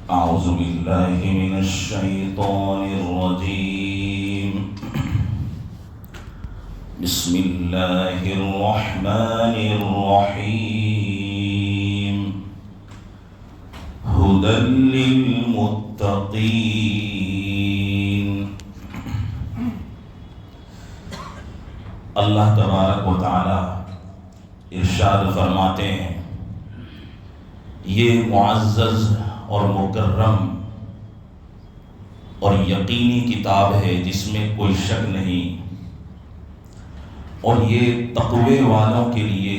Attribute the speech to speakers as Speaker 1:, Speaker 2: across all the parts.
Speaker 1: أعوذ بالله من الشيطان الرجيم. بسم الله الرحمن الرحيم. هدى للمتقين. اللہ تبارک و تعالی ارشاد فرماتے ہیں، یہ معزز اور مکرم اور یقینی کتاب ہے جس میں کوئی شک نہیں، اور یہ تقوی والوں کے لیے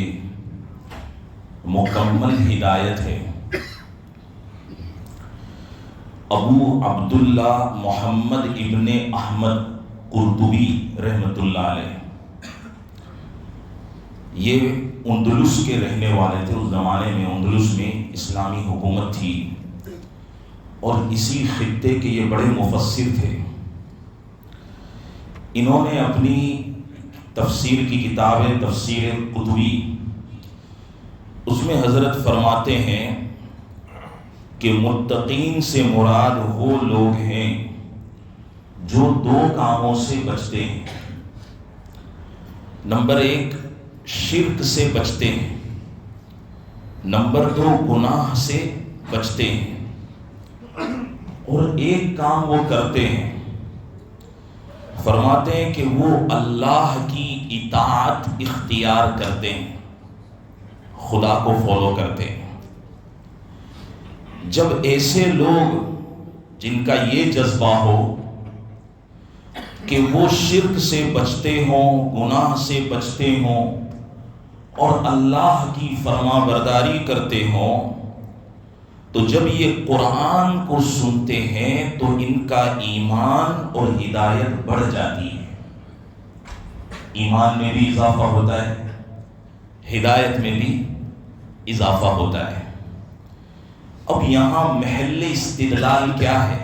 Speaker 1: مکمل ہدایت ہے۔ ابو عبداللہ محمد ابن احمد قرطبی رحمۃ اللہ علیہ، یہ اندلس کے رہنے والے تھے۔ اس زمانے میں اندلس میں اسلامی حکومت تھی، اور اسی خطے کے یہ بڑے مفسر تھے۔ انہوں نے اپنی تفسیر کی کتاب ہے تفسیر قطبی، اس میں حضرت فرماتے ہیں کہ متقین سے مراد وہ لوگ ہیں جو دو کاموں سے بچتے ہیں۔ نمبر 1 شرک سے بچتے ہیں، نمبر 2 گناہ سے بچتے ہیں، اور ایک کام وہ کرتے ہیں، فرماتے ہیں کہ وہ اللہ کی اطاعت اختیار کرتے ہیں، خدا کو فالو کرتے ہیں۔ جب ایسے لوگ جن کا یہ جذبہ ہو کہ وہ شرک سے بچتے ہوں، گناہ سے بچتے ہوں، اور اللہ کی فرما برداری کرتے ہوں، تو جب یہ قرآن کو سنتے ہیں تو ان کا ایمان اور ہدایت بڑھ جاتی ہے۔ ایمان میں بھی اضافہ ہوتا ہے، ہدایت میں بھی اضافہ ہوتا ہے۔ اب یہاں محل استدلال کیا ہے؟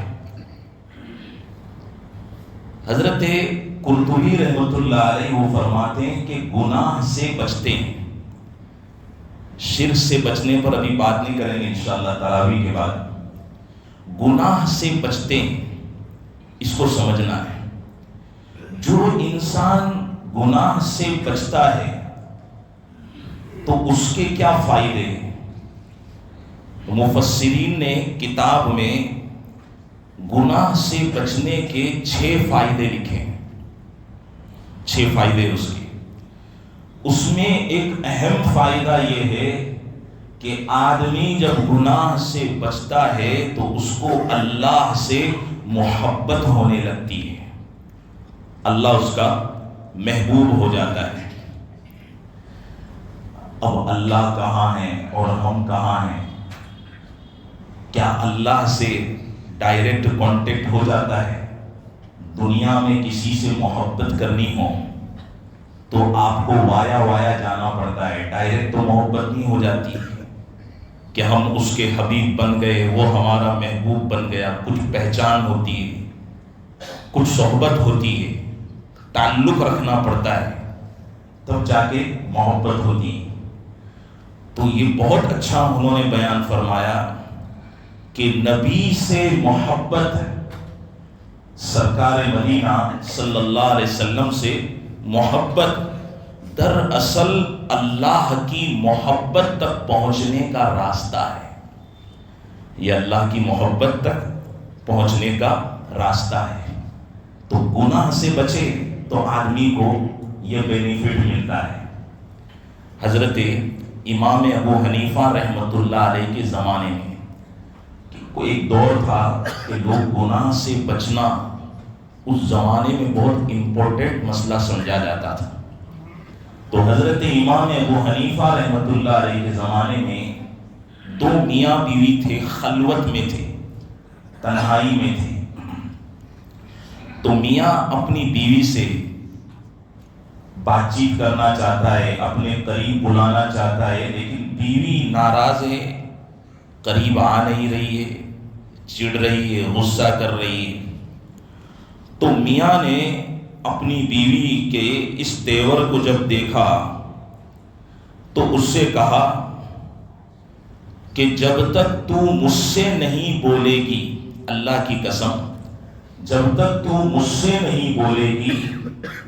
Speaker 1: حضرت قرطبی رحمۃ اللہ علیہ وہ فرماتے ہیں کہ گناہ سے بچتے ہیں۔ شرک سے بچنے پر ابھی بات نہیں کریں گے انشاءاللہ تراویح کے بعد۔ گناہ سے بچتے ہیں، اس کو سمجھنا ہے۔ جو انسان گناہ سے بچتا ہے تو اس کے کیا فائدے ہیں؟ مفسرین نے کتاب میں گناہ سے بچنے کے 6 فائدے لکھے ہیں۔ 6 فائدے اس میں ایک اہم فائدہ یہ ہے کہ آدمی جب گناہ سے بچتا ہے تو اس کو اللہ سے محبت ہونے لگتی ہے، اللہ اس کا محبوب ہو جاتا ہے۔ اب اللہ کہاں ہے اور ہم کہاں ہیں؟ کیا اللہ سے ڈائریکٹ کانٹیکٹ ہو جاتا ہے؟ دنیا میں کسی سے محبت کرنی ہو تو آپ کو وایا وایا جانا پڑتا ہے، ڈائریکٹ تو محبت نہیں ہو جاتی کہ ہم اس کے حبیب بن گئے، وہ ہمارا محبوب بن گیا۔ کچھ پہچان ہوتی ہے، کچھ صحبت ہوتی ہے، تعلق رکھنا پڑتا ہے، تب جا کے محبت ہوتی ہے۔ تو یہ بہت اچھا انہوں نے بیان فرمایا کہ نبی سے محبت، سرکار مدینہ صلی اللہ علیہ وسلم سے محبت دراصل اللہ کی محبت تک پہنچنے کا راستہ ہے۔ یہ اللہ کی محبت تک پہنچنے کا راستہ ہے۔ تو گناہ سے بچے تو آدمی کو یہ بینیفٹ ملتا ہے۔ حضرت امام ابو حنیفہ رحمۃ اللہ علیہ کے زمانے میں ایک دور تھا کہ لوگ گناہ سے بچنا اس زمانے میں بہت امپورٹنٹ مسئلہ سمجھا جاتا تھا۔ تو حضرت امام ابو حنیفہ رحمۃ اللہ علیہ کے زمانے میں 2 میاں بیوی تھے، خلوت میں تھے، تنہائی میں تھے۔ تو میاں اپنی بیوی سے بات چیت کرنا چاہتا ہے، اپنے قریب بلانا چاہتا ہے، لیکن بیوی ناراض ہے، قریب آ نہیں رہی ہے، چڑ رہی ہے، غصہ کر رہی ہے۔ تو میاں نے اپنی بیوی کے اس تیور کو جب دیکھا تو اس سے کہا کہ جب تک تو مجھ سے نہیں بولے گی، اللہ کی قسم، جب تک تو مجھ سے نہیں بولے گی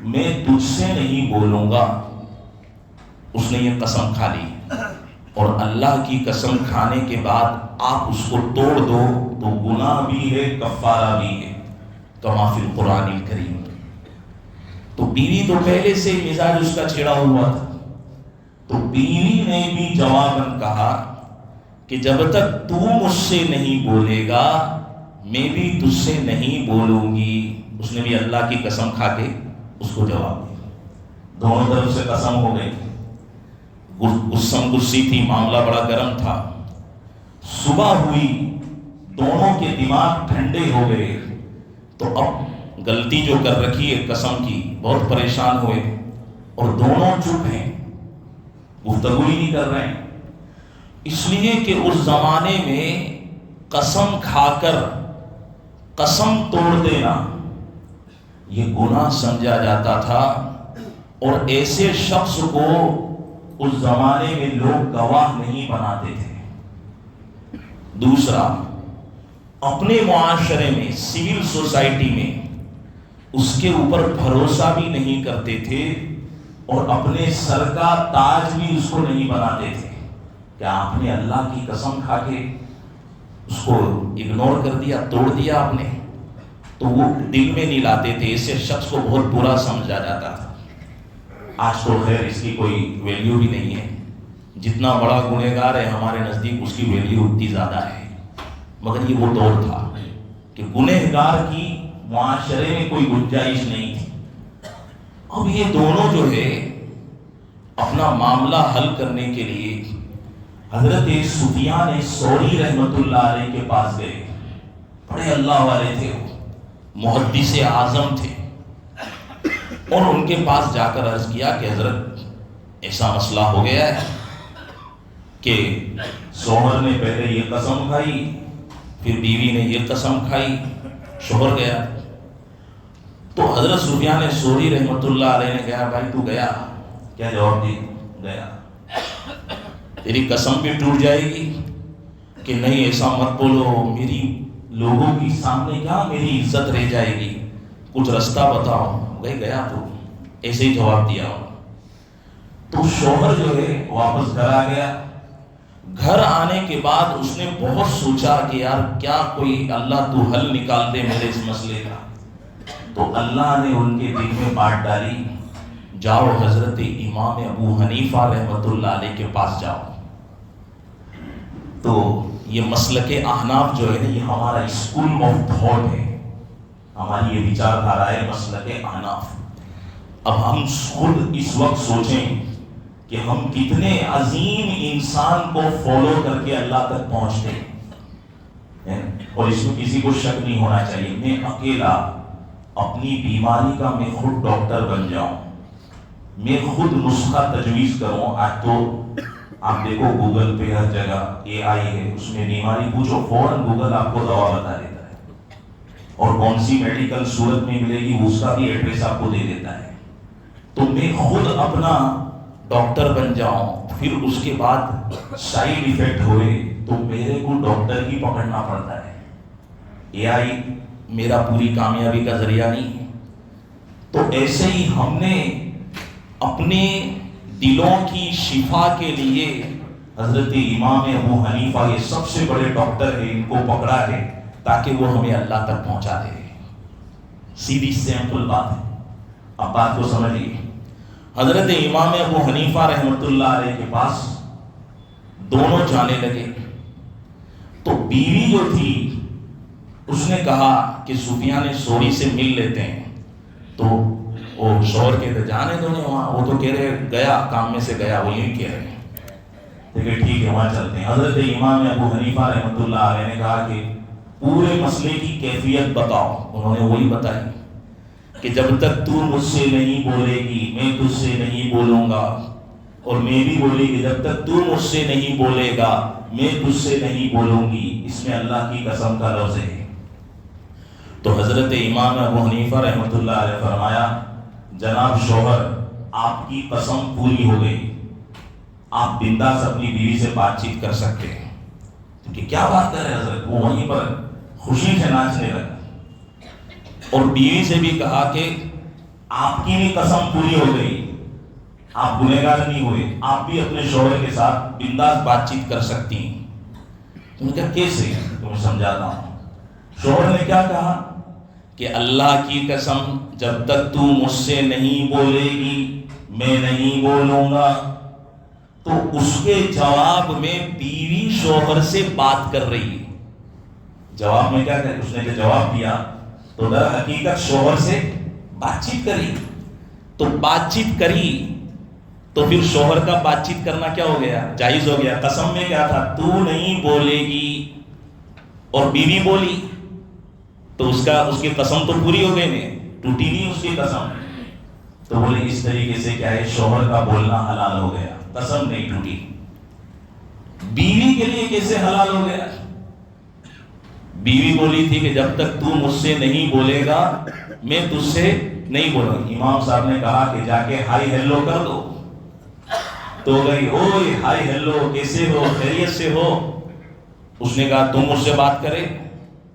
Speaker 1: میں تجھ سے نہیں بولوں گا۔ اس نے یہ قسم کھا لی، اور اللہ کی قسم کھانے کے بعد آپ اس کو توڑ دو تو گناہ بھی ہے، کفارہ بھی ہے، کما فی القرآن الکریم۔ تو بیوی تو پہلے سے مزاج اس کا چھڑا ہوا تھا، تو بیوی نے بھی جواباً کہا کہ جب تک تو مجھ سے نہیں بولے گا میں بھی تجھ سے نہیں بولوں گی۔ اس نے بھی اللہ کی قسم کھا کے اس کو جواب دیا، دونوں طرف سے قسم ہو گئی، غصم غصی تھی، معاملہ بڑا گرم تھا۔ صبح ہوئی، دونوں کے دماغ ٹھنڈے ہو گئے، تو اب غلطی جو کر رکھی ہے قسم کی، بہت پریشان ہوئے، اور دونوں چپ ہیں، گفتگو ہی نہیں کر رہے ہیں، اس لیے کہ اس زمانے میں قسم کھا کر قسم توڑ دینا یہ گناہ سمجھا جاتا تھا، اور ایسے شخص کو اس زمانے میں لوگ گواہ نہیں بناتے تھے۔ دوسرا، اپنے معاشرے میں، سول سوسائٹی میں اس کے اوپر بھروسہ بھی نہیں کرتے تھے، اور اپنے سر کا تاج بھی اس کو نہیں بناتے تھے۔ کہ آپ نے اللہ کی قسم کھا کے اس کو اگنور کر دیا، توڑ دیا آپ نے، تو وہ دل میں نہیں لاتے تھے، ایسے شخص کو بہت برا سمجھا جاتا تھا۔ آج تو خیر اس کی کوئی ویلیو بھی نہیں ہے، جتنا بڑا گنہگار ہے ہمارے نزدیک اس کی ویلیو اتنی زیادہ ہے، مگر یہ وہ دور تھا کہ گنہگار کی معاشرے میں کوئی گنجائش نہیں تھی۔ اب یہ دونوں جو ہے اپنا معاملہ حل کرنے کے لیے حضرت سفیان ثوری رحمت اللہ علیہ کے پاس گئے، بڑے اللہ والے تھے، محدث اعظم تھے، اور ان کے پاس جا کر عرض کیا کہ حضرت ایسا مسئلہ ہو گیا ہے کہ شوہر نے پہلے یہ قسم کھائی، پھر بیوی نے یہ قسم کھائی، شوہر گیا۔ تو حضرت سفیان ثوری رحمت اللہ علیہ نے کہا بھائی تو گیا، کیا جواب دی؟ گیا، تیری قسم بھی ٹوٹ جائے گی کہ نہیں ایسا مت بولو، میری لوگوں کی سامنے کیا میری عزت رہ جائے گی، کچھ رستہ بتاؤ۔ گیا تو ایسے ہی جواب دیا۔ تو شوہر جو ہے واپس گھر آ گیا۔ گھر آنے کے بعد اس نے بہت سوچا کہ یار کیا کوئی اللہ تو حل نکال دے میرے اس مسئلے کا۔ تو اللہ نے ان کے دل میں بات ڈالی، جاؤ حضرت امام ابو حنیفہ رحمت اللہ علیہ کے پاس جاؤ۔ تو یہ مسلک احناف جو ہے نا، یہ ہمارا اسکول آف تھاٹ ہے، ہماری یہ وچار دھارا ہے مسلک احناف۔ اب ہم خود اس وقت سوچیں کہ ہم کتنے عظیم انسان کو فالو کر کے اللہ تک پہنچتے ہیں، اور اس میں کسی کو شک نہیں ہونا چاہیے۔ میں اکیلا اپنی بیماری کا میں خود ڈاکٹر بن جاؤں، میں خود نسخہ تجویز کروں۔ آج تو آپ دیکھو گوگل پہ ہر جگہ اے آئی ہے، اس میں بیماری پوچھو فوراً گوگل آپ کو دوا بتا دیتا ہے، اور کون سی میڈیکل صورت میں ملے گی اس کا بھی ایڈریس آپ کو دے دیتا ہے۔ تو میں خود اپنا ڈاکٹر بن جاؤں، پھر اس کے بعد سائیڈ ایفیکٹ ہوئے تو میرے کو ڈاکٹر ہی پکڑنا پڑتا ہے، اے آئی میرا پوری کامیابی کا ذریعہ نہیں ہے۔ تو ایسے ہی ہم نے اپنے دلوں کی شفا کے لیے حضرت امام ابو حنیفہ یہ سب سے بڑے ڈاکٹر ہیں، ان کو پکڑا ہے تاکہ وہ ہمیں اللہ تک پہنچا دے۔ سیدھی سمپل بات ہے، اب بات کو سمجھیے۔ حضرت امام ابو حنیفہ رحمت اللہ علیہ کے پاس دونوں جانے لگے، تو بیوی جو تھی اس نے کہا کہ سفیان ثوری سے مل لیتے ہیں، تو وہ شوہر کہتے جانے دو نہیں وہاں، وہ تو کہہ رہے گیا کام میں سے گیا، وہ یوں کہہ رہے ہیں، ٹھیک ہے وہاں چلتے ہیں۔ حضرت امام ابو حنیفہ رحمت اللہ علیہ نے کہا کہ پورے مسئلے کی کیفیت بتاؤ۔ انہوں نے وہی بتائی کہ جب تک تو مجھ سے نہیں بولے گی میں تجھ سے نہیں بولوں گا، اور میں بھی بولی کہ جب تک تو مجھ سے نہیں بولے گا میں تجھ سے نہیں بولوں گی، اس میں اللہ کی قسم کا لفظ ہے۔ تو حضرت امام ابو حنیفہ رحمت اللہ علیہ فرمایا جناب شوہر آپ کی قسم پوری ہو گئی، آپ بنداس اپنی بیوی سے بات چیت کر سکتے ہیں۔ کہ کیا بات کر رہے ہیں حضرت، وہ وہیں پر خوشی سے ناچنے لگا. اور بیوی سے بھی کہا کہ آپ کی بھی قسم پوری ہو گئی، آپ گنہگار نہیں ہوئے، آپ بھی اپنے شوہر کے ساتھ بنداس بات چیت کر سکتی ہیں. تم نے کہا کیسے؟ تمہیں سمجھاتا ہوں. شوہر نے کیا کہا کہ اللہ کی قسم جب تک تو مجھ سے نہیں بولے گی میں نہیں بولوں گا. تو اس کے جواب میں بیوی شوہر سے بات کر رہی ہے. جواب میں کیا کہ اس نے جواب دیا تو در حقیقت شوہر سے بات چیت کری. تو بات چیت کری تو پھر شوہر کا بات چیت کرنا کیا ہو گیا؟ جائز ہو گیا. قسم میں کیا تھا؟ تو نہیں بولے گی. اور بیوی بولی تو اس کی قسم تو پوری ہو گئی، نہیں ٹوٹی نہیں اس کی قسم. تو بولے اس طریقے سے کیا ہے، شوہر کا بولنا حلال ہو گیا، قسم نہیں ٹوٹی. بیوی کے لیے کیسے حلال ہو گیا؟ بیوی بولی تھی کہ جب تک تو مجھ سے نہیں بولے گا میں تجھ سے نہیں بولوں گی. امام صاحب نے کہا کہ جا کے ہائی ہیلو کر دو. تو گئی، اوئے ہائی ہیلو کیسے ہو، خیریت سے ہو؟ اس نے کہا تم مجھ سے بات کرے،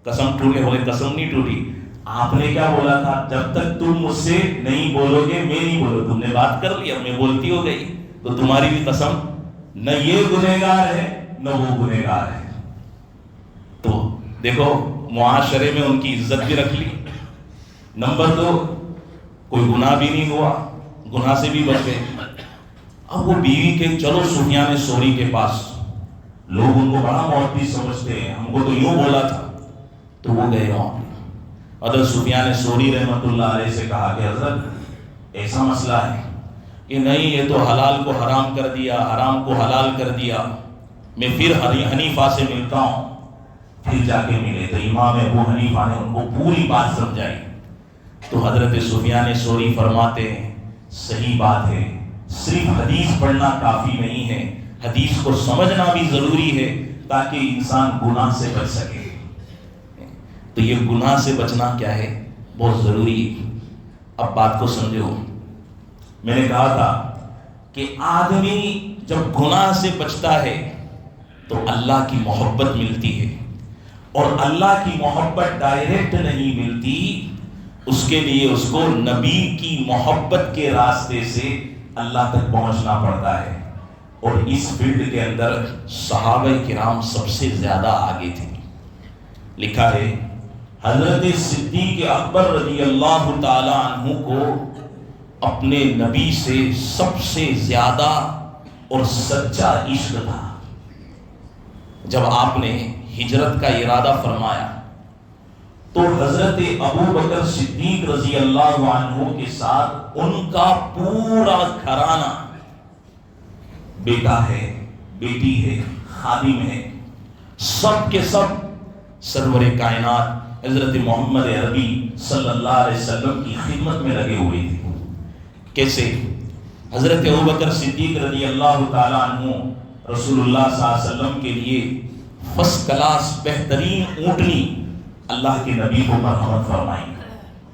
Speaker 1: قسم ٹوٹے. بولے قسم نہیں ٹوٹی، آپ نے کیا بولا تھا؟ جب تک تم مجھ سے نہیں بولو گے میں نہیں بولوں. تم نے بات کر لیا، میں بولتی ہو گئی، تو تمہاری بھی قسم نہ یہ گنہگار ہے نہ وہ گنہگار ہے. تو دیکھو معاشرے میں ان کی عزت بھی رکھ لی. نمبر 2، کوئی گناہ بھی نہیں ہوا، گناہ سے بھی بچ گئے. اب وہ بیوی کے چلو سفیان ثوری کے پاس، لوگ ان کو بڑا محدث سمجھتے ہیں، ہم کو تو یوں بولا تھا. تو وہ گئے وہاں پہ حضرت سفیان ثوری رحمۃ اللہ علیہ سے کہا کہ حضرت ایسا مسئلہ ہے کہ نہیں، یہ تو حلال کو حرام کر دیا، حرام کو حلال کر دیا، میں پھر حنیفہ سے ملتا ہوں. پھر جا کے ملے تو امام ابو حنیفہ نے ان کو پوری بات سمجھائی. تو حضرت سفیان ثوری فرماتے ہیں صحیح بات ہے، صرف حدیث پڑھنا کافی نہیں ہے، حدیث کو سمجھنا بھی ضروری ہے تاکہ انسان گناہ سے بچ سکے. تو یہ گناہ سے بچنا کیا ہے، بہت ضروری ہے. اب بات کو سمجھو. میں نے کہا تھا کہ آدمی جب گناہ سے بچتا ہے تو اللہ کی محبت ملتی ہے، اور اللہ کی محبت ڈائریکٹ نہیں ملتی، اس کے لیے اس کو نبی کی محبت کے راستے سے اللہ تک پہنچنا پڑتا ہے. اور اس فیلڈ کے اندر صحابہ کرام سب سے زیادہ آگے تھے. لکھا ہے حضرت صدیق اکبر رضی اللہ تعالی عنہ کو اپنے نبی سے سب سے زیادہ اور سچا عشق تھا. جب آپ نے ہجرت کا ارادہ فرمایا تو حضرت ابو بکر صدیق رضی اللہ عنہ کے ساتھ ان کا پورا گھرانہ، بیٹا ہے، بیٹی ہے، خادم ہے، سب کے سب سرور کائنات حضرت محمد عربی صلی اللہ علیہ وسلم کی خدمت میں لگے ہوئے تھے. کیسے؟ حضرت ابوبکر صدیق رضی اللہ تعالی عنہ رسول اللہ صلی اللہ علیہ وسلم کے لیے فرسٹ کلاس بہترین اونٹنی اللہ کے نبی کو مرحمت فرمائی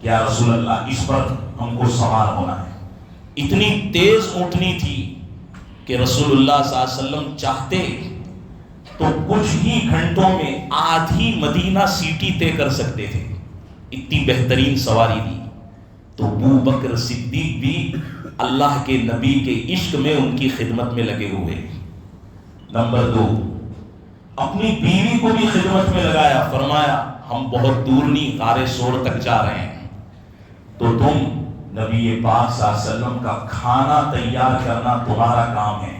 Speaker 1: کہ یا رسول اللہ اس پر ہم کو سوار ہونا ہے. اتنی تیز اونٹنی تھی کہ رسول اللہ صلی اللہ علیہ وسلم چاہتے تو کچھ ہی گھنٹوں میں آدھی مدینہ سیٹی طے کر سکتے تھے، اتنی بہترین سواری تھی. تو ابو بکر صدیق بھی اللہ کے نبی کے عشق میں ان کی خدمت میں لگے ہوئے. نمبر 2، اپنی بیوی کو بھی خدمت میں لگایا. فرمایا ہم بہت دور نہیں، غار سور تک جا رہے ہیں، تو تم نبی پاک صلی اللہ علیہ وسلم کا کھانا تیار کرنا تمہارا کام ہے.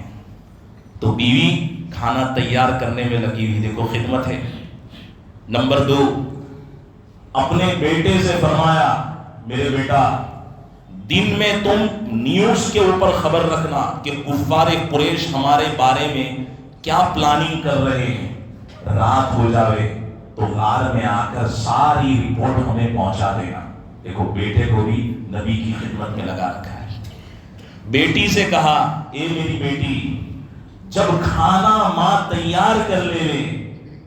Speaker 1: تو بیوی کھانا تیار کرنے میں لگی ہوئی، دیکھو خدمت ہے. نمبر 2، اپنے بیٹے سے فرمایا میرے بیٹا دن میں تم نیوز کے اوپر خبر رکھنا کہ کفار قریش ہمارے بارے میں کیا پلاننگ کر رہے ہیں، رات ہو جاوے تو غار میں آ کر ساری رپورٹ ہمیں پہنچا دینا. دیکھو بیٹے کو بھی نبی کی خدمت میں لگا رکھا ہے. بیٹی سے کہا اے میری بیٹی جب کھانا ماں تیار کر لے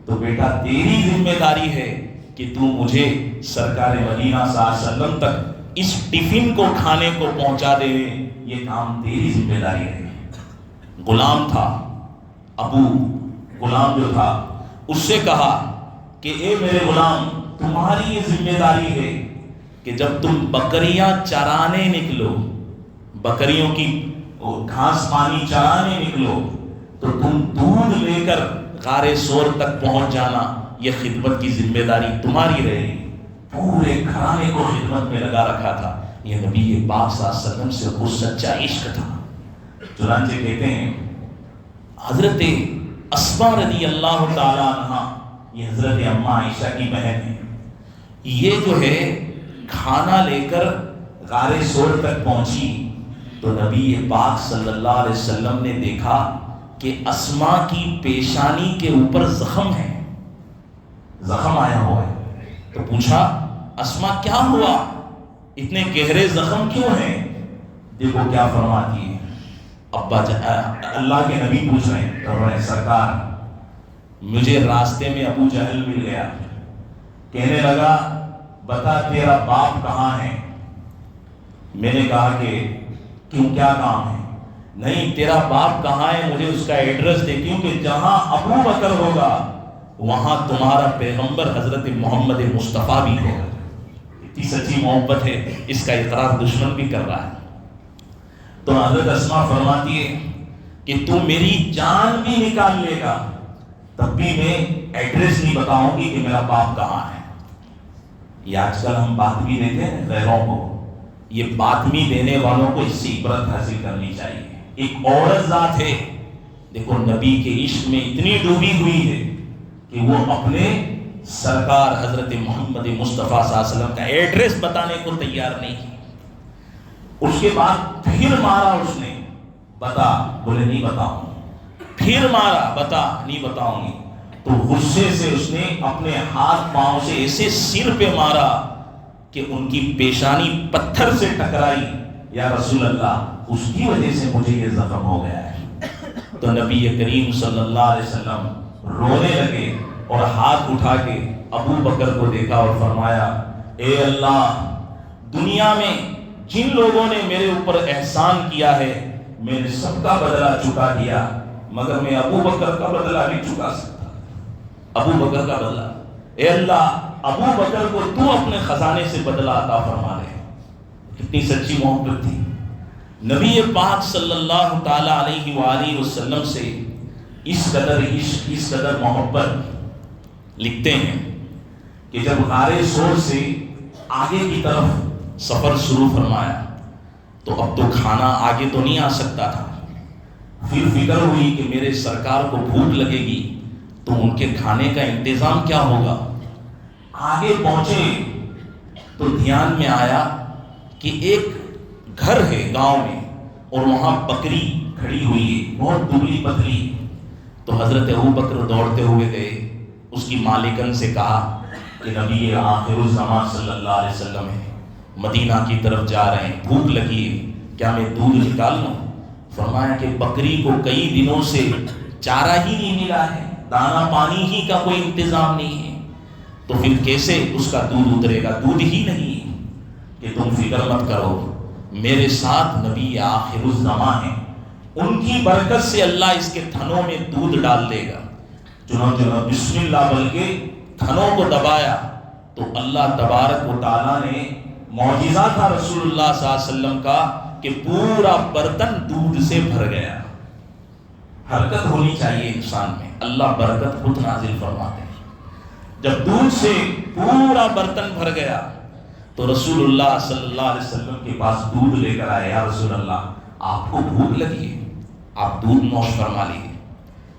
Speaker 1: تو بیٹا تیری ذمہ داری ہے کہ تو مجھے سرکار مدینہ صلی اللہ علیہ وسلم تک اس ٹفن کو کھانے کو پہنچا دے، یہ کام تیری ذمہ داری ہے. غلام تھا، ابو غلام جو تھا اس سے کہا کہ اے میرے غلام، تمہاری یہ ذمہ داری ہے کہ جب تم بکریاں چرانے نکلو، بکریوں کی گھاس پانی چرانے نکلو، تو تم دودھ لے کر غار سور تک پہنچ جانا، یہ خدمت کی ذمہ داری تمہاری رہے گی۔ پورے گھرانے کو خدمت میں لگا رکھا تھا۔ یہ نبی پاک صلی اللہ علیہ وسلم سے وہ سچا عشق تھا۔ چنانچہ کہتے ہیں حضرت اسماء رضی اللہ تعالی عنہ، یہ حضرت اماں عائشہ کی بہن ہے، یہ جو ہے کھانا لے کر غار سور تک پہنچی تو نبی پاک صلی اللہ علیہ وسلم نے دیکھا کہ اسماء کی پیشانی کے اوپر زخم ہے، زخم آیا ہوا ہے۔ تو پوچھا اسماء کیا ہوا، اتنے گہرے زخم کیوں ہیں؟ دیکھو کیا فرماتی ہے، ابا اللہ کے نبی پوچھ رہے ہیں، کہہ رہے ہیں سرکار مجھے راستے میں ابو جہل مل گیا، کہنے لگا بتا تیرا باپ کہاں ہے؟ میں نے کہا کہ کیوں، کیا کام ہے؟ نہیں تیرا باپ کہاں ہے مجھے اس کا ایڈریس دے، کیونکہ جہاں ابو بکر ہوگا وہاں تمہارا پیغمبر حضرت محمد مصطفیٰ بھی ہوگا۔ اتنی سچی محبت ہے، اس کا اقرار دشمن بھی کر رہا ہے۔ تو حضرت اسماء فرماتی ہے کہ تو میری جان بھی نکال لے گا تب بھی میں ایڈریس نہیں بتاؤں گی کہ میرا باپ کہاں ہے۔ یہ آج کل ہم باطمی دیتے ہیں غیروں کو، یہ باطمی دینے والوں کو اس سے عبرت حاصل کرنی چاہیے۔ ایک عورت ذات ہے، دیکھو نبی کے عشق میں اتنی ڈوبی ہوئی ہے کہ وہ اپنے سرکار حضرت محمد مصطفیٰ صلی اللہ علیہ وسلم کا ایڈریس بتانے کو تیار نہیں ہے۔ اس کے بعد پھر مارا اس نے، بتا، بولے نہیں بتاؤں، پھر مارا، بتا نہیں بتاؤں گی۔ تو غصے سے اس نے اپنے ہاتھ پاؤں سے ایسے سر پہ مارا کہ ان کی پیشانی پتھر سے ٹکرائی۔ یا رسول اللہ اس کی وجہ سے مجھے یہ زخم ہو گیا ہے۔ تو نبی کریم صلی اللہ علیہ وسلم رونے لگے اور ہاتھ اٹھا کے ابو بکر کو دیکھا اور فرمایا اے اللہ، دنیا میں جن لوگوں نے میرے اوپر احسان کیا ہے میں نے سب کا بدلہ چکا دیا، مگر میں ابو بکر کا بدلہ نہیں چکا سکتا، ابو بکر کا بدلہ۔ اے اللہ، ابو بکر کو تو اپنے خزانے سے بدلہ عطا فرما دے۔ کتنی سچی محبت تھی نبی پاک صلی اللہ تعالی علیہ وآلہ وسلم سے، اس قدر عشق، اس قدر محبت۔ لکھتے ہیں کہ جب غار سور سے آگے کی طرف سفر شروع فرمایا تو اب تو کھانا آگے تو نہیں آ سکتا تھا، پھر فکر ہوئی کہ میرے سرکار کو بھوک لگے گی تو ان کے کھانے کا انتظام کیا ہوگا۔ آگے پہنچے تو دھیان میں آیا کہ ایک گھر ہے گاؤں میں اور وہاں بکری کھڑی ہوئی ہے، بہت دبلی پتلی۔ تو حضرت ابوبکر دوڑتے ہوئے گئے، اس کی مالکن سے کہا کہ نبی آخر الزمان صلی اللہ علیہ وسلم ہے، مدینہ کی طرف جا رہے ہیں، بھوک لگی ہے، کیا میں دودھ نکال لوں؟ فرمایا کہ بکری کو کئی دنوں سے چارہ ہی نہیں ملا ہے، دانا پانی ہی کا کوئی انتظام نہیں ہے، تو پھر کیسے اس کا دودھ اترے گا؟ دودھ ہی نہیں ہے۔ کہ تم فکر مت کرو، میرے ساتھ نبی آخر الزمان ہیں، ان کی برکت سے اللہ اس کے تھنوں میں دودھ ڈال دے گا۔ چنانچہ بسم اللہ بول کے تھنوں کو دبایا تو اللہ تبارک و تعالیٰ نے، معجزہ تھا رسول اللہ صلی اللہ علیہ وسلم کا کہ پورا برتن دودھ سے بھر گیا۔ حرکت ہونی چاہیے انسان میں، اللہ برکت خود نازل فرماتے ہیں۔ جب دودھ سے پورا برتن بھر گیا تو رسول اللہ صلی اللہ علیہ وسلم کے پاس دودھ لے کر آئے، یا رسول اللہ آپ کو بھوک لگی ہے، آپ دودھ نوش فرما لیجیے۔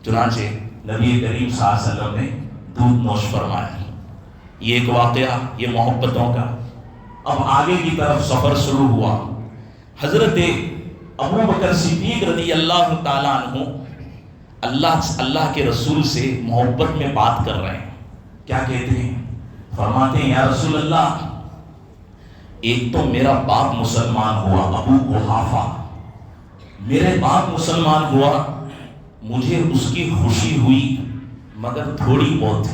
Speaker 1: چنانچہ نبی کریم صلی اللہ علیہ وسلم نے دودھ نوش فرمایا۔ یہ ایک واقعہ، یہ محبتوں کا۔ اب آگے کی طرف سفر شروع ہوا۔ حضرت ابو بکر صدیق رضی اللہ تعالیٰ عنہ اللہ کے رسول سے محبت میں بات کر رہے ہیں۔ کیا کہتے ہیں؟ فرماتے ہیں یا رسول اللہ، ایک تو میرا باپ مسلمان ہوا، ابو قحافہ، میرے باپ مسلمان ہوا، مجھے اس کی خوشی ہوئی مگر تھوڑی بہت۔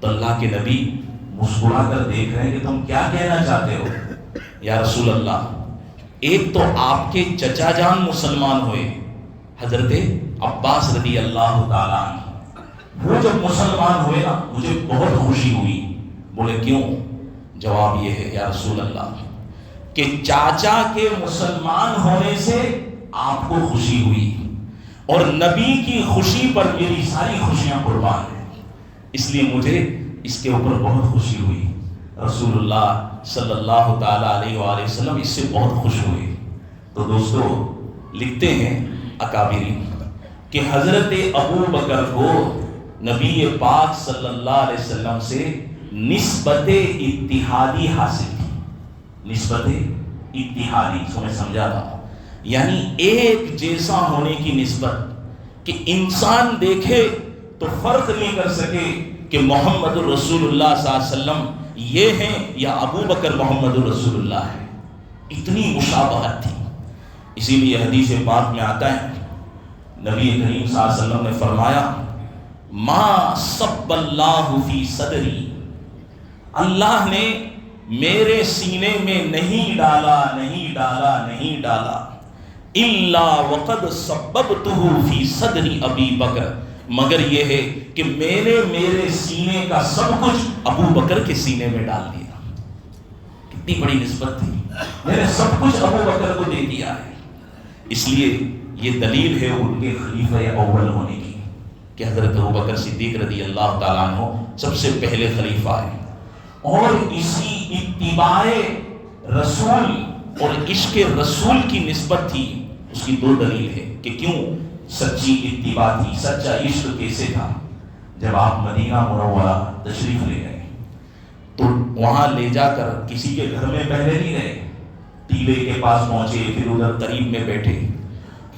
Speaker 1: تو اللہ کے نبی مسکرا کر دیکھ رہے ہیں کہ تم کیا کہنا چاہتے ہو؟ یا رسول اللہ، ایک تو آپ کے چچا جان مسلمان ہوئے، حضرت عباس رضی اللہ تعالیٰ عنہ، وہ جب مسلمان ہوئے نا مجھے بہت خوشی ہوئی. بولے کیوں؟ جواب یہ ہے یا رسول اللہ کہ چاچا کے مسلمان ہونے سے آپ کو خوشی ہوئی اور نبی کی خوشی پر میری ساری خوشیاں قربان ہیں، اس لیے مجھے اس کے اوپر بہت خوشی ہوئی. رسول اللہ صلی اللہ تعالی علیہ وآلہ وسلم اس سے بہت خوش ہوئے. تو دوستو لکھتے ہیں اکابرین کہ حضرت ابو بکر کو نبی پاک صلی اللہ علیہ وسلم سے نسبت اتحادی حاصل تھی. نسبت اتحادی میں سمجھاتا ہوں، یعنی ایک جیسا ہونے کی نسبت کہ انسان دیکھے تو فرق نہیں کر سکے کہ محمد الرسول اللہ صلی اللہ علیہ وسلم یہ ہیں یا ابو بکر محمد الرسول اللہ ہے. اتنی مشابہت تھی. اسی لیے حدیث پاک میں آتا ہے نبی کریم صلی اللہ علیہ وسلم نے فرمایا ما صب اللہ فی صدری، اللہ نے میرے سینے میں نہیں ڈالا الا وقد صببتہ فی صدری ابی بکر، مگر یہ ہے کہ میں نے میرے سینے کا سب کچھ ابو بکر کے سینے میں ڈال دیا. کتنی بڑی نسبت تھی، میں نے سب کچھ ابو بکر کو دے دیا ہے. اس لیے یہ دلیل ہے ان کے خلیفہ اول ہونے کی کہ حضرت ابو بکر صدیق رضی اللہ تعالیٰ عنہ سب سے پہلے خلیفہ ہیں. اور اسی اتباع رسول اور عشق رسول کی نسبت تھی. اس کی دو دلیل ہے کہ کیوں سچی اتباع تھی، سچا عشق کیسے تھا. جب آپ مدینہ منورہ تشریف لے گئے تو وہاں لے جا کر کسی کے گھر میں پہلے نہیں رہے، ٹیلے کے پاس پہنچے، پھر ادھر قریب میں بیٹھے.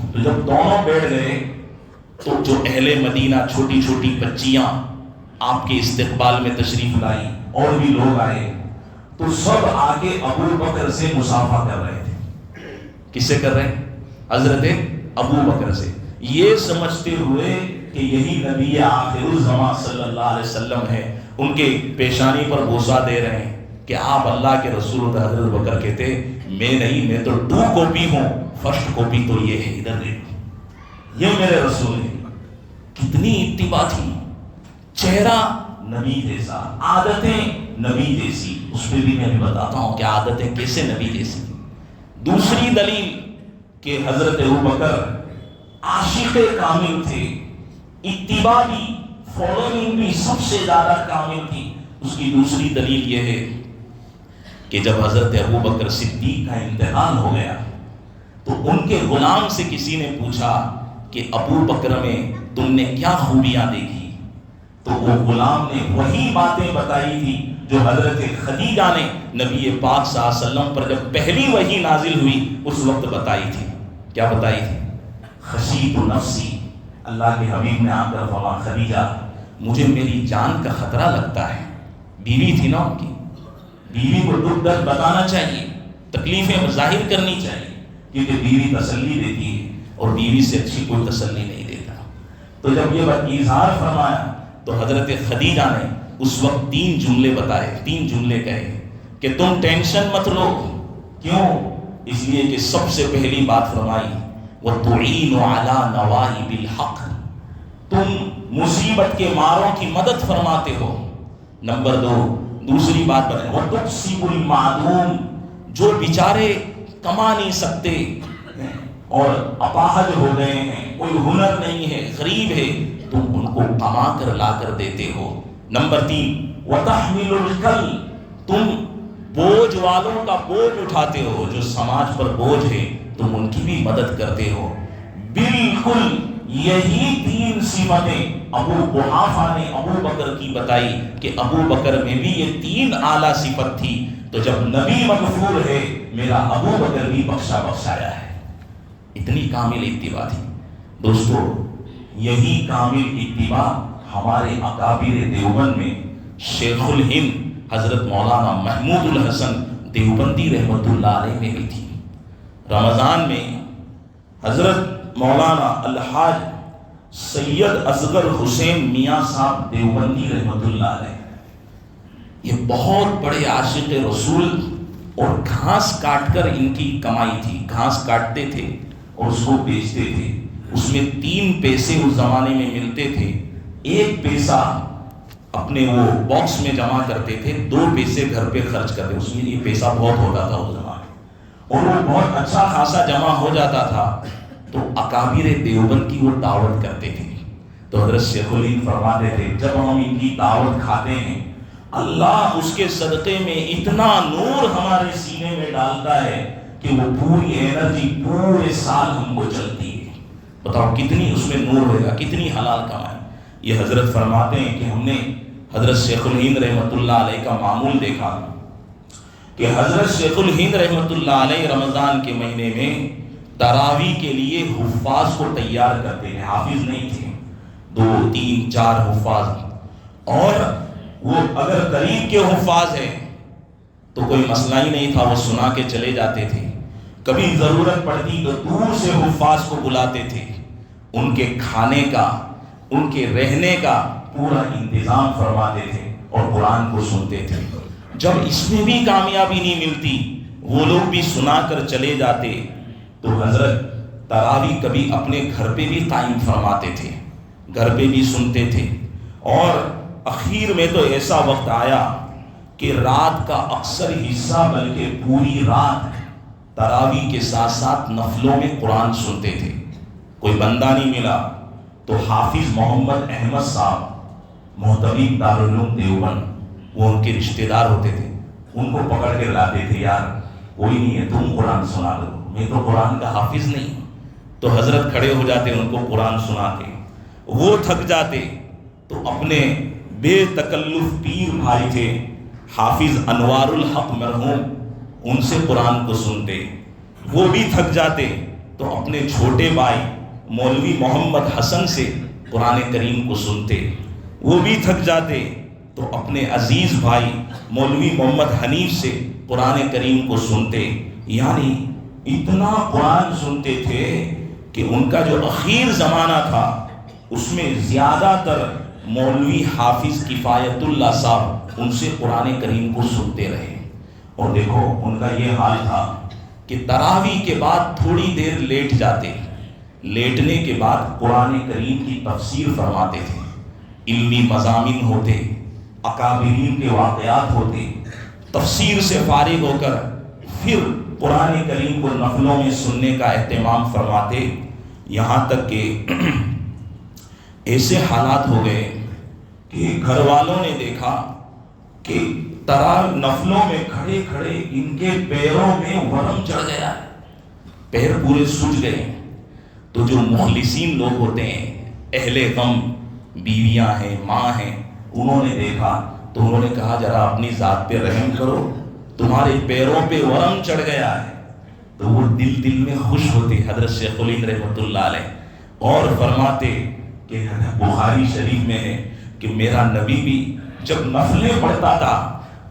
Speaker 1: تو جب دونوں بیٹھ گئے تو جو اہل مدینہ چھوٹی چھوٹی بچیاں آپ کے استقبال میں تشریف لائی اور بھی لوگ آئے تو سب آگے ابو بکر سے مصافحہ کر رہے تھے. کس سے کر رہے ہیں؟ حضرت ابو بکر سے، یہ سمجھتے ہوئے کہ یہی نبی آخر الزمان صلی اللہ علیہ وسلم ہے. ان کے پیشانی پر بوسہ دے رہے ہیں کہ آپ اللہ کے رسول. حضرت بکر کہتے میں نہیں، میں تو 2 کاپی ہوں، فرسٹ کاپی تو یہ ہے، ادھر دیکھو، یہ میرے رسول ہے. کتنی اتباع تھی. چہرہ نبی جیسا، عادتیں نبی جیسی. اس میں بھی میں بتاتا ہوں کہ عادتیں کیسے نبی جیسی. دوسری دلیل کہ حضرت ابوبکر عاشق کامل تھے، اتباع بھی، فالوئنگ بھی سب سے زیادہ کامل تھی. اس کی دوسری دلیل یہ ہے کہ جب حضرت ابوبکر صدیق کا انتقال ہو گیا تو ان کے غلام سے کسی نے پوچھا کہ ابو بکر میں تم نے کیا خوبیاں دیکھی؟ تو وہ غلام نے وہی باتیں بتائی تھی جو حضرت خدیجہ نے نبی پاک صلی اللہ علیہ وسلم پر جب پہلی وحی نازل ہوئی اس وقت بتائی تھی. کیا بتائی تھی؟ خشیت نفسی، اللہ کے حبیب نے آ کر فرمایا خدیجہ مجھے میری جان کا خطرہ لگتا ہے. بیوی تھی نا ان کی، بیوی کو دکھ درد بتانا چاہیے، تکلیفیں ظاہر کرنی چاہیے، کیونکہ بیوی تسلی دیتی ہے اور بیوی سے اچھی کوئی تسلی نہیں دیتا. تو جب یہ اظہار فرمایا تو حضرت خدیجہ نے اس وقت 3 جملے بتائے، 3 جملے کہے کہ تم ٹینشن مت لو. کیوں؟ اس لیے کہ سب سے پہلی بات فرمائی وَتُعِينُ عَلَى نَوَائِبِ الْحَقِّ، تم مصیبت کے ماروں کی مدد فرماتے ہو. نمبر 2 دوسری بات بتائیں وَتُقْسِمُ الْمَعْدُومِ، جو بیچارے کما نہیں سکتے اور اپاہج ہو گئے ہیں، کوئی ہنر نہیں ہے، غریب ہے، تم ان کو کما کر لا کر دیتے ہو. نمبر 3 وَتَحْمِلُ الْكَلِّ، تم بوجھ والوں کا بوجھ اٹھاتے ہو، جو سماج پر بوجھ ہے تم ان کی بھی مدد کرتے ہو. بالکل یہی 3 صفتیں ابو قحافہ نے ابو بکر کی بتائی کہ ابو بکر میں بھی یہ 3 اعلیٰ صفت تھی. تو جب نبی مغفور ہے میرا ابو بکر بھی بخشایا ہے. اتنی کامل اتباع تھی. دوستو یہی کامل اتباع ہمارے اکابر دیوبند میں شیخ الہند حضرت مولانا محمود الحسن دیوبندی رحمۃ اللہ علیہ میں بھی تھی. رمضان میں حضرت مولانا الحاج سید اصغر حسین میاں صاحب دیوبندی رحمۃ اللہ علیہ، یہ بہت بڑے عاشق رسول اور گھاس کاٹ کر ان کی کمائی تھی. گھاس کاٹتے تھے اور اس کو بیچتے تھے. اس میں 3 پیسے اس زمانے میں ملتے تھے. ایک پیسہ اپنے وہ باکس میں جمع کرتے تھے، 2 پیسے گھر پہ خرچ کرتے، اس میں یہ پیسہ بہت ہوتا تھا اس زمانے میں، اور وہ بہت اچھا خاصا جمع ہو جاتا تھا تو اکابر دیوبند کی وہ دعوت کرتے تھے۔ تو حضرت شیخ الہند فرماتے تھے جب ہم ان کی دعوت کھاتے ہیں اللہ اس کے صدقے میں اتنا نور ہمارے سینے میں ڈالتا ہے کہ وہ پوری انرجی پورے سال ہم کو چلتی ہے۔ بتاؤ کتنی اس میں نور ہوگا، کتنی حلال کمائی۔ یہ حضرت فرماتے ہیں کہ ہم نے حضرت شیخ الہند رحمۃ اللہ علیہ کا معمول دیکھا کہ حضرت شیخ الہند رحمۃ اللہ علیہ رمضان کے مہینے میں تراویح کے لیے حفاظ کو تیار کرتے ہیں، حافظ نہیں تھے، 2 3 4 حفاظ، اور وہ اگر قریب کے حفاظ ہیں تو کوئی مسئلہ ہی نہیں تھا، وہ سنا کے چلے جاتے تھے، کبھی ضرورت پڑتی تو دور سے حفاظ کو بلاتے تھے، ان کے کھانے کا ان کے رہنے کا پورا انتظام فرماتے تھے اور قرآن کو سنتے تھے۔ جب اس میں بھی کامیابی نہیں ملتی، وہ لوگ بھی سنا کر چلے جاتے، تو حضرت تراویح کبھی اپنے گھر پہ بھی قائم فرماتے تھے، گھر پہ بھی سنتے تھے، اور اخیر میں تو ایسا وقت آیا کہ رات کا اکثر حصہ بلکہ پوری رات تراویح کے ساتھ ساتھ نفلوں میں قرآن سنتے تھے۔ کوئی بندہ نہیں ملا تو حافظ محمد احمد صاحب محتمیم دارالعلوم دیوبند، وہ ان کے رشتہ دار ہوتے تھے، ان کو پکڑ کے لاتے تھے، یار کوئی نہیں ہے تم قرآن سنا دو، میں تو قرآن کا حافظ نہیں ہوں۔ تو حضرت کھڑے ہو جاتے ان کو قرآن سناتے، وہ تھک جاتے تو اپنے بے تکلف پیر بھائی تھے حافظ انوار الحق مرحوم، ان سے قرآن کو سنتے، وہ بھی تھک جاتے تو اپنے چھوٹے بھائی مولوی محمد حسن سے قرآن کریم کو سنتے، وہ بھی تھک جاتے تو اپنے عزیز بھائی مولوی محمد حنیف سے قرآن کریم کو سنتے، یعنی اتنا قرآن سنتے تھے کہ ان کا جو اخیر زمانہ تھا اس میں زیادہ تر مولوی حافظ کفایت اللہ صاحب ان سے قرآن کریم کو سنتے رہے۔ اور دیکھو ان کا یہ حال تھا کہ تراویح کے بعد تھوڑی دیر لیٹ جاتے، لیٹنے کے بعد قرآن کریم کی تفسیر فرماتے تھے، علمی مضامین ہوتے، اکابرین کے واقعات ہوتے، تفسیر سے فارغ ہو کر پھر قرآن کریم کو نفلوں میں سننے کا اہتمام فرماتے، یہاں تک کہ ایسے حالات ہو گئے کہ گھر والوں نے دیکھا کہ نفلوں میں کھڑے کھڑے ان کے پیروں میں ورم چڑھ گیا، پیر پورے سوج گئے۔ تو جو مخلصین لوگ ہوتے ہیں، اہل غم، بیویاں ہیں، ماں ہیں، انہوں نے دیکھا تو انہوں نے کہا ذرا اپنی ذات پہ رحم کرو، تمہارے پیروں پہ ورم چڑھ گیا ہے۔ تو وہ دل میں خوش ہوتے حضرت شیخ الہند رحمۃ اللہ علیہ، اور فرماتے کہ بخاری شریف میں ہے کہ میرا نبی بھی جب نفلیں پڑھتا تھا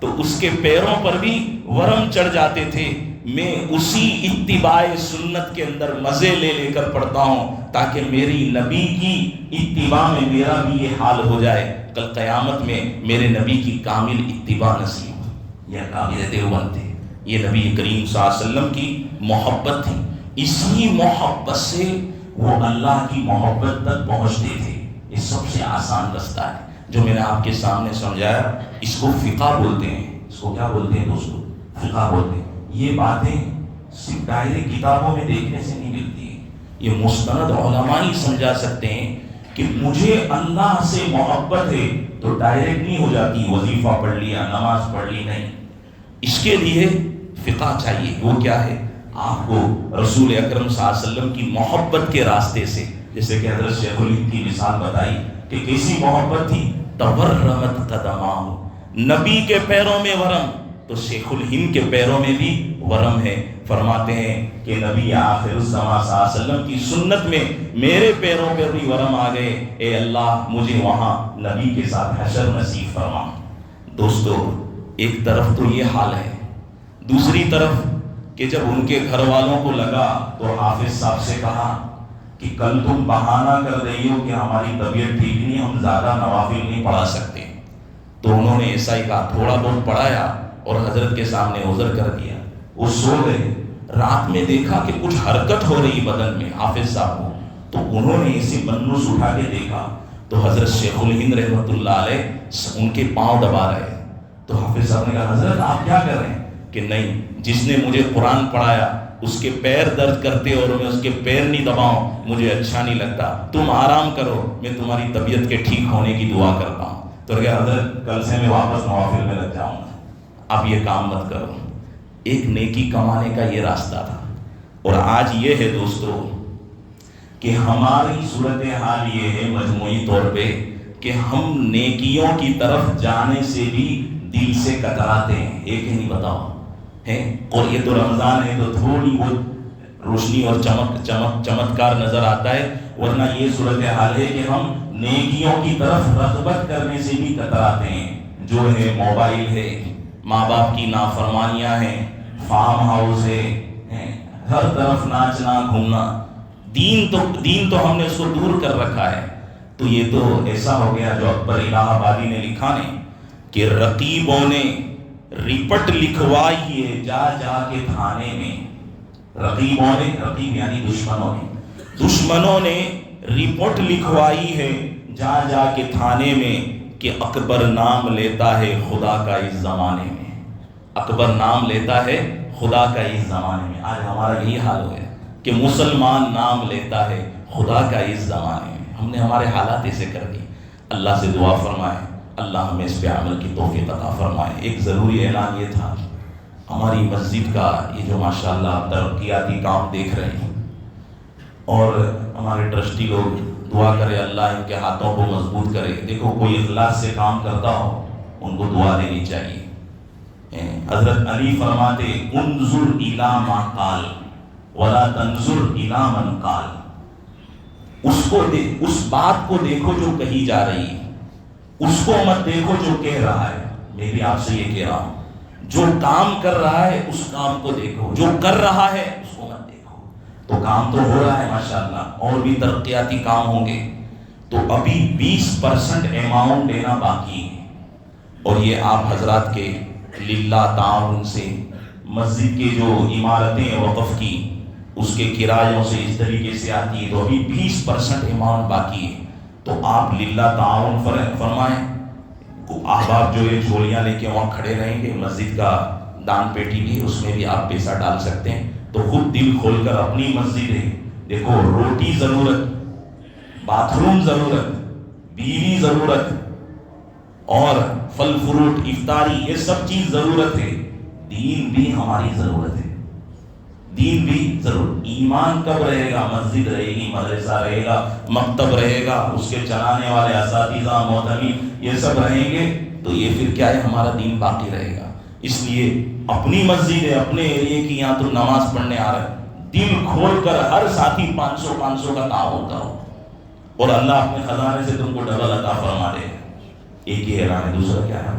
Speaker 1: تو اس کے پیروں پر بھی ورم چڑھ جاتے تھے، میں اسی اتباع سنت کے اندر مزے لے لے کر پڑھتا ہوں تاکہ میری نبی کی اتباع میں میرا بھی یہ حال ہو جائے، کل قیامت میں میرے نبی کی کامل اتباع نصیب ہو۔ یہ کامل دیوبند تھے، یہ نبی کریم صلی اللہ علیہ وسلم کی محبت تھی، اسی محبت سے وہ اللہ کی محبت تک پہنچتے تھے۔ یہ سب سے آسان رستہ ہے جو میں نے آپ کے سامنے سمجھایا، اس کو فقہ بولتے ہیں۔ اس کو کیا بولتے ہیں دوستو؟ فقہ بولتے ہیں۔ یہ باتیں صرف دائرے کتابوں میں دیکھنے سے نہیں ملتی ہیں، یہ مستند علماء ہی سمجھا سکتے ہیں کہ مجھے اللہ سے محبت ہے تو ڈائریکٹ نہیں ہو جاتی وظیفہ پڑھ لیا، نماز پڑھ لی، نہیں، اس کے لیے فقہ چاہیے۔ وہ کیا ہے؟ آپ کو رسول اکرم صلی اللہ علیہ وسلم کی محبت کے راستے سے، جیسے کہ حضرت شیخ الہند کی مثال بتائی کہ کیسی محبت تھی، تورمت قدماہ، نبی کے پیروں میں ورم تو شیخ الہند کے پیروں میں بھی ورم ہے۔ فرماتے ہیں کہ نبی آخر الزمان صلی اللہ علیہ وسلم کی سنت میں میرے پیروں پر بھی ورم آ گئے، اے اللہ مجھے وہاں نبی کے ساتھ حشر نصیب فرما۔ دوستو ایک طرف تو یہ حال ہے، دوسری طرف کہ جب ان کے گھر والوں کو لگا تو حافظ صاحب سے کہا کہ کل تم بہانہ کر رہی ہو کہ ہماری طبیعت ٹھیک نہیں، ہم زیادہ نوافل نہیں پڑھا سکتے۔ تو انہوں نے ایسا ہی کہا، تھوڑا بہت پڑھایا اور حضرت کے سامنے عذر کر دیا۔ وہ سو گئے، رات میں دیکھا کہ کچھ حرکت ہو رہی بدن میں حافظ صاحب کو، تو انہوں نے اسے بنوس اٹھا کے دیکھا تو حضرت شیخ الہند رحمۃ اللہ علیہ ان کے پاؤں دبا رہے، تو حافظ صاحب نے کہا حضرت آپ کیا کر رہے ہیں؟ کہ نہیں، جس نے مجھے قرآن پڑھایا اس کے پیر درد کرتے اور میں اس کے پیر نہیں دباؤں مجھے اچھا نہیں لگتا، تم آرام کرو، میں تمہاری طبیعت کے ٹھیک ہونے کی دعا کرتا ہوں۔ تو کہا حضرت کل سے میں واپس نوافل میں لگ جاؤں گا، اب یہ کام مت کرو۔ ایک نیکی کمانے کا یہ راستہ تھا۔ اور آج یہ ہے دوستو کہ ہماری صورتحال یہ ہے مجموعی طور پہ کہ ہم نیکیوں کی طرف جانے سے بھی دل سے کتراتے ہیں، ایک ہی نہیں بتاؤ ہے۔ اور یہ تو رمضان ہے تو تھوڑی بہت روشنی اور چمتکار نظر آتا ہے، ورنہ یہ صورتحال ہے کہ ہم نیکیوں کی طرف رغبت کرنے سے بھی کتراتے ہیں۔ جو ہے موبائل ہے، ماں باپ کی نافرمانیاں ہیں، فارم ہاؤس ہے، ہر طرف ناچنا گھومنا، دین تو ہم نے اس کو دور کر رکھا ہے۔ تو یہ تو ایسا ہو گیا جو اکبر الہ آبادی نے لکھا نہیں کہ رقیبوں نے رپٹ لکھوائی ہے جا جا کے تھانے میں، رقیبوں نے، رقیب یعنی دشمنوں نے رپورٹ لکھوائی ہے جا جا کے تھانے میں کہ اکبر نام لیتا ہے خدا کا اس زمانے میں، اکبر نام لیتا ہے خدا کا اس زمانے میں۔ آج ہمارا یہی حال ہو گیا کہ مسلمان نام لیتا ہے خدا کا اس زمانے میں۔ ہم نے ہمارے حالات ایسے کر دی۔ اللہ سے دعا فرمائے اللہ ہمیں اس پہ عمل کی توفیق عطا فرمائے۔ ایک ضروری اعلان یہ تھا، ہماری مسجد کا یہ جو ماشاءاللہ ترقیاتی کام دیکھ رہے ہیں، اور ہمارے ٹرسٹی لوگ دعا کرے اللہ ان کے ہاتھوں کو مضبوط کرے۔ دیکھو کوئی اخلاص سے کام کرتا ہو ان کو دعا دینی چاہیے۔ حضرت علی فرماتے انظر الی ما قال ولا تنظر الی من قال، اس بات کو دیکھو جو کہی جا رہی ہے، اس کو مت دیکھو جو کہہ رہا ہے۔ میں بھی آپ سے یہ کہہ رہا ہوں، جو کام کر رہا ہے اس کام کو دیکھو، جو کر رہا ہے اس کو مت دیکھو۔ تو کام تو ہو رہا ہے ماشاءاللہ، اور بھی ترقیاتی کام ہوں گے۔ تو ابھی 20% اماؤنٹ دینا باقی ہے، اور یہ آپ حضرات کے للہ تعاون سے مسجد کے جو عمارتیں وقف کی اس کے کرایوں سے اس طریقے سے آتی ہے، تو ابھی 20% اماؤنٹ باقی ہے۔ تو آپ للہ تعاون فرمائیں۔ احباب جو یہ جھولیاں لے کے وہاں کھڑے رہیں گے، مسجد کا دان پیٹی بھی اس میں بھی آپ پیسہ ڈال سکتے ہیں۔ تو خود دل کھول کر اپنی مسجد ہے، دیکھو روٹی ضرورت، باتھ روم ضرورت، بیوی ضرورت، اور پھل فروٹ افطاری، یہ سب چیز ضرورت ہے۔ دین بھی ہماری ضرورت ہے، دین بھی ضرور۔ ایمان کب رہے گا؟ مسجد رہے گی، مدرسہ رہے گا، مکتب رہے گا، اس کے چلانے والے اساتذہ محترمین یہ سب رہیں گے، تو یہ پھر کیا ہے، ہمارا دین باقی رہے گا۔ اس لیے اپنی مسجد ہے، اپنے ایریے کی، یہاں تو نماز پڑھنے آ رہا ہے، دل کھول کر ہر ساتھی 500 کا تعاون کرو، اور اللہ اپنے خزانے سے تم کو ڈبل عطا فرما دے۔ ایک ہی اعلان ہے، دوسرا کیا ہے؟